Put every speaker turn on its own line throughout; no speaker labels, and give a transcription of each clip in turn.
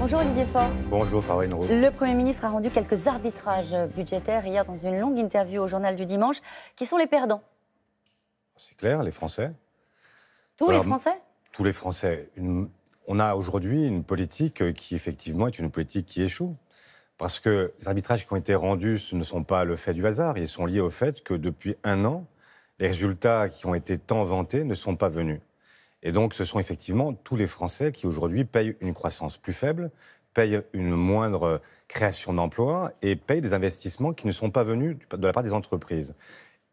Bonjour Olivier Faure.
Bonjour Caroline Roux.
Le Premier ministre a rendu quelques arbitrages budgétaires hier dans une longue interview au Journal du Dimanche. Qui sont les perdants?
C'est clair, les Français.
Les Français?
Tous les Français. On a aujourd'hui une politique qui effectivement est une politique qui échoue. Parce que les arbitrages qui ont été rendus ce ne sont pas le fait du hasard. Ils sont liés au fait que depuis un an, les résultats qui ont été tant vantés ne sont pas venus. Et donc, ce sont effectivement tous les Français qui, aujourd'hui, payent une croissance plus faible, payent une moindre création d'emplois et payent des investissements qui ne sont pas venus de la part des entreprises.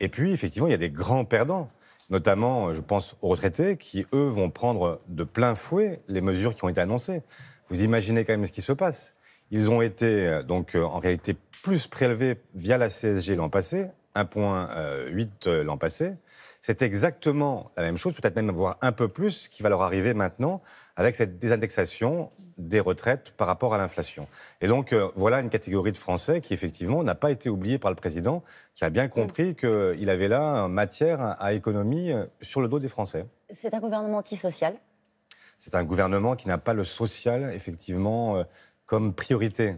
Et puis, effectivement, il y a des grands perdants, notamment, je pense, aux retraités qui, eux, vont prendre de plein fouet les mesures qui ont été annoncées. Vous imaginez quand même ce qui se passe. Ils ont été, donc, en réalité, plus prélevés via la CSG l'an passé, 1,8 l'an passé. C'est exactement la même chose, peut-être même voire un peu plus, qui va leur arriver maintenant avec cette désindexation des retraites par rapport à l'inflation. Et donc, voilà une catégorie de Français qui, effectivement, n'a pas été oubliée par le président, qui a bien compris qu'il avait là matière à économie sur le dos des Français.
C'est un gouvernement antisocial.
C'est un gouvernement qui n'a pas le social, effectivement, comme priorité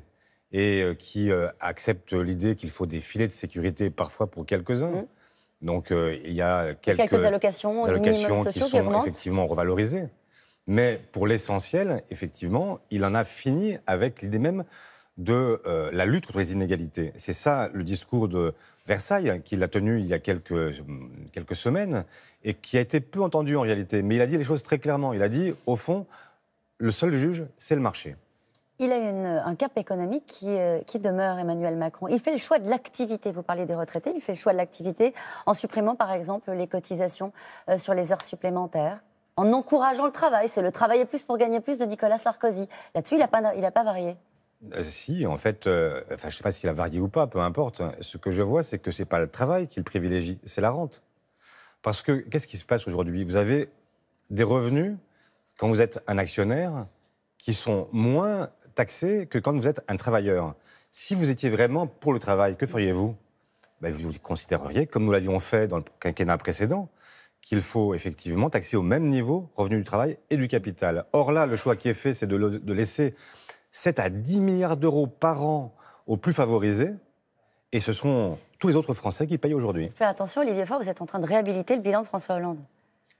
et qui accepte l'idée qu'il faut des filets de sécurité parfois pour quelques-uns. Donc, il y a quelques
allocations
qui sont effectivement revalorisées. Mais pour l'essentiel, effectivement, il en a fini avec l'idée même de la lutte contre les inégalités. C'est ça le discours de Versailles, qu'il a tenu il y a quelques semaines, et qui a été peu entendu en réalité. Mais il a dit les choses très clairement. Il a dit, au fond, le seul juge, c'est le marché.
Il a un cap économique qui demeure, Emmanuel Macron. Il fait le choix de l'activité. Vous parlez des retraités. Il fait le choix de l'activité en supprimant, par exemple, les cotisations sur les heures supplémentaires, en encourageant le travail. C'est le travailler plus pour gagner plus de Nicolas Sarkozy. Là-dessus, il n'a pas varié.
Si, en fait, je ne sais pas s'il a varié ou pas, peu importe. Ce que je vois, c'est que ce n'est pas le travail qu'il privilégie, c'est la rente. Parce que, qu'est-ce qui se passe aujourd'hui? Vous avez des revenus, quand vous êtes un actionnaire, qui sont moins taxés que quand vous êtes un travailleur. Si vous étiez vraiment pour le travail, que feriez-vous? Vous considéreriez, comme nous l'avions fait dans le quinquennat précédent, qu'il faut effectivement taxer au même niveau revenu du travail et du capital. Or là, le choix qui est fait, c'est de laisser 7 à 10 milliards d'euros par an aux plus favorisés, et ce sont tous les autres Français qui payent aujourd'hui.
Faites attention, Olivier Faure, vous êtes en train de réhabiliter le bilan de François Hollande.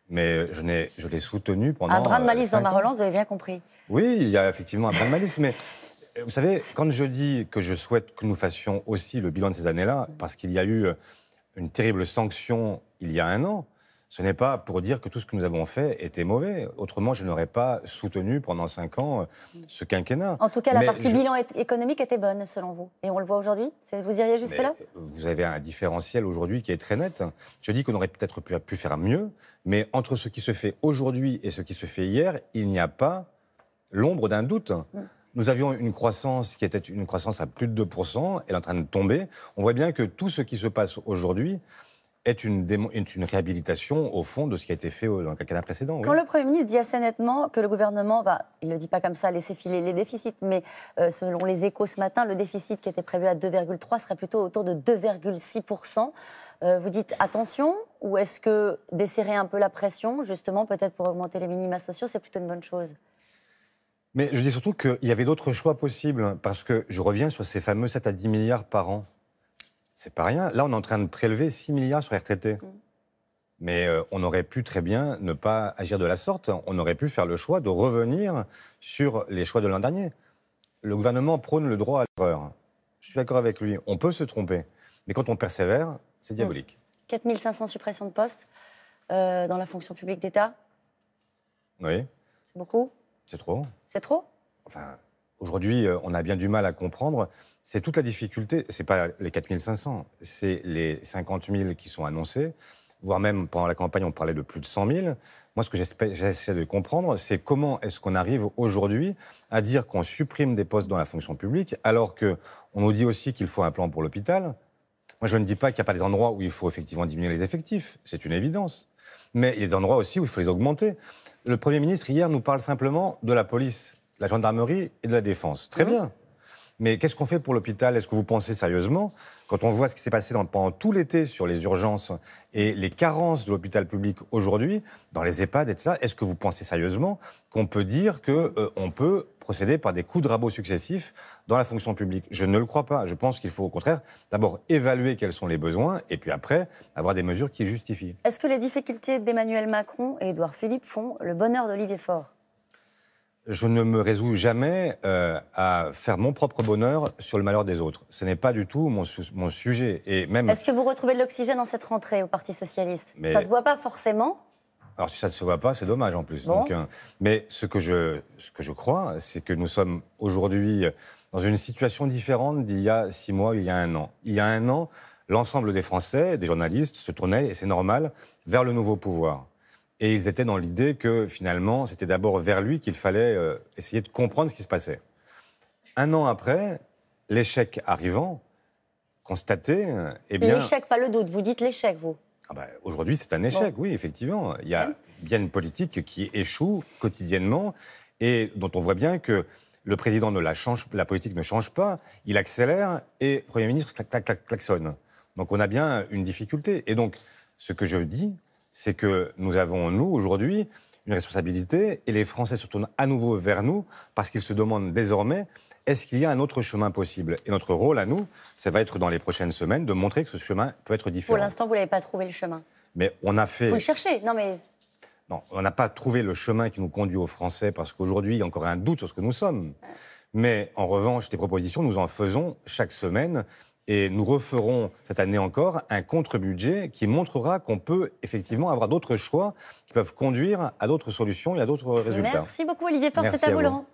Mais je l'ai soutenu pendant.
Un brin de malice dans ma relance, vous avez bien compris.
Oui, il y a effectivement un brin de malice, mais vous savez, quand je dis que je souhaite que nous fassions aussi le bilan de ces années-là, parce qu'il y a eu une terrible sanction il y a un an, ce n'est pas pour dire que tout ce que nous avons fait était mauvais. Autrement, je n'aurais pas soutenu pendant 5 ans ce quinquennat.
En tout cas, la partie bilan économique était bonne, selon vous. Et on le voit aujourd'hui? Vous iriez jusque-là?
Vous avez un différentiel aujourd'hui qui est très net. Je dis qu'on aurait peut-être pu faire mieux, mais entre ce qui se fait aujourd'hui et ce qui se fait hier, il n'y a pas l'ombre d'un doute. Nous avions une croissance qui était une croissance à plus de 2%, elle est en train de tomber. On voit bien que tout ce qui se passe aujourd'hui est une réhabilitation, au fond, de ce qui a été fait dans le quinquennat précédent.
Quand le Premier ministre dit assez nettement que le gouvernement va, il ne le dit pas comme ça, laisser filer les déficits, mais selon les Échos ce matin, le déficit qui était prévu à 2,3 serait plutôt autour de 2,6%. Vous dites attention, ou est-ce que desserrer un peu la pression, justement, peut-être pour augmenter les minima sociaux, c'est plutôt une bonne chose?
Mais je dis surtout qu'il y avait d'autres choix possibles, parce que je reviens sur ces fameux 7 à 10 milliards par an. C'est pas rien. Là, on est en train de prélever 6 milliards sur les retraités. Mais on aurait pu très bien ne pas agir de la sorte. On aurait pu faire le choix de revenir sur les choix de l'an dernier. Le gouvernement prône le droit à l'erreur. Je suis d'accord avec lui. On peut se tromper. Mais quand on persévère, c'est diabolique.
4 500 suppressions de postes dans la fonction publique d'État.
Oui.
C'est beaucoup?
C'est trop.
C'est trop?
Enfin, aujourd'hui, on a bien du mal à comprendre. C'est toute la difficulté. C'est pas les 4 500, c'est les 50 000 qui sont annoncés, voire même pendant la campagne, on parlait de plus de 100 000. Moi, ce que j'essaie de comprendre, c'est comment est-ce qu'on arrive aujourd'hui à dire qu'on supprime des postes dans la fonction publique, alors qu'on nous dit aussi qu'il faut un plan pour l'hôpital. Moi, je ne dis pas qu'il n'y a pas des endroits où il faut effectivement diminuer les effectifs, c'est une évidence. Mais il y a des endroits aussi où il faut les augmenter. Le Premier ministre, hier, nous parle simplement de la police, de la gendarmerie et de la défense. Très bien. Mais qu'est-ce qu'on fait pour l'hôpital? Est-ce que vous pensez sérieusement Quand on voit ce qui s'est passé pendant tout l'été sur les urgences et les carences de l'hôpital public aujourd'hui, dans les EHPAD et tout ça, est-ce que vous pensez sérieusement qu'on peut dire qu'on peut procéder par des coups de rabot successifs dans la fonction publique? Je ne le crois pas. Je pense qu'il faut au contraire d'abord évaluer quels sont les besoins et puis après avoir des mesures qui justifient.
Est-ce que les difficultés d'Emmanuel Macron et Édouard Philippe font le bonheur d'Olivier Faure?
Je ne me résous jamais à faire mon propre bonheur sur le malheur des autres. Ce n'est pas du tout mon sujet. Et même...
Est-ce que vous retrouvez de l'oxygène dans cette rentrée au Parti socialiste? Ça ne se voit pas forcément.
Alors si ça ne se voit pas, c'est dommage en plus.
Bon.
Donc, mais ce que je crois, c'est que nous sommes aujourd'hui dans une situation différente d'il y a 6 mois, il y a 1 an. Il y a 1 an, l'ensemble des Français, des journalistes, se tournaient, et c'est normal, vers le nouveau pouvoir. Et ils étaient dans l'idée que, finalement, c'était d'abord vers lui qu'il fallait essayer de comprendre ce qui se passait. 1 an après, l'échec arrivant, constaté, eh bien...
L'échec, pas le doute. Vous dites l'échec, vous.
Aujourd'hui, c'est un échec, oui, effectivement. Il y a bien une politique qui échoue quotidiennement et dont on voit bien que le président la politique ne change pas, il accélère et le Premier ministre klaxonne. Donc on a bien une difficulté. Et donc, ce que je dis, c'est que nous avons, nous, aujourd'hui, une responsabilité et les Français se tournent à nouveau vers nous parce qu'ils se demandent désormais est-ce qu'il y a un autre chemin possible. Et notre rôle à nous, ça va être dans les prochaines semaines de montrer que ce chemin peut être différent.
Pour l'instant, vous n'avez pas trouvé le chemin.
Mais on a fait...
Vous le cherchez, non mais...
Non, on n'a pas trouvé le chemin qui nous conduit aux Français parce qu'aujourd'hui, il y a encore un doute sur ce que nous sommes. Mais en revanche, des propositions, nous en faisons chaque semaine. Et nous referons cette année encore un contre-budget qui montrera qu'on peut effectivement avoir d'autres choix qui peuvent conduire à d'autres solutions et à d'autres résultats.
Merci beaucoup Olivier Faure, c'est à vous Laurent.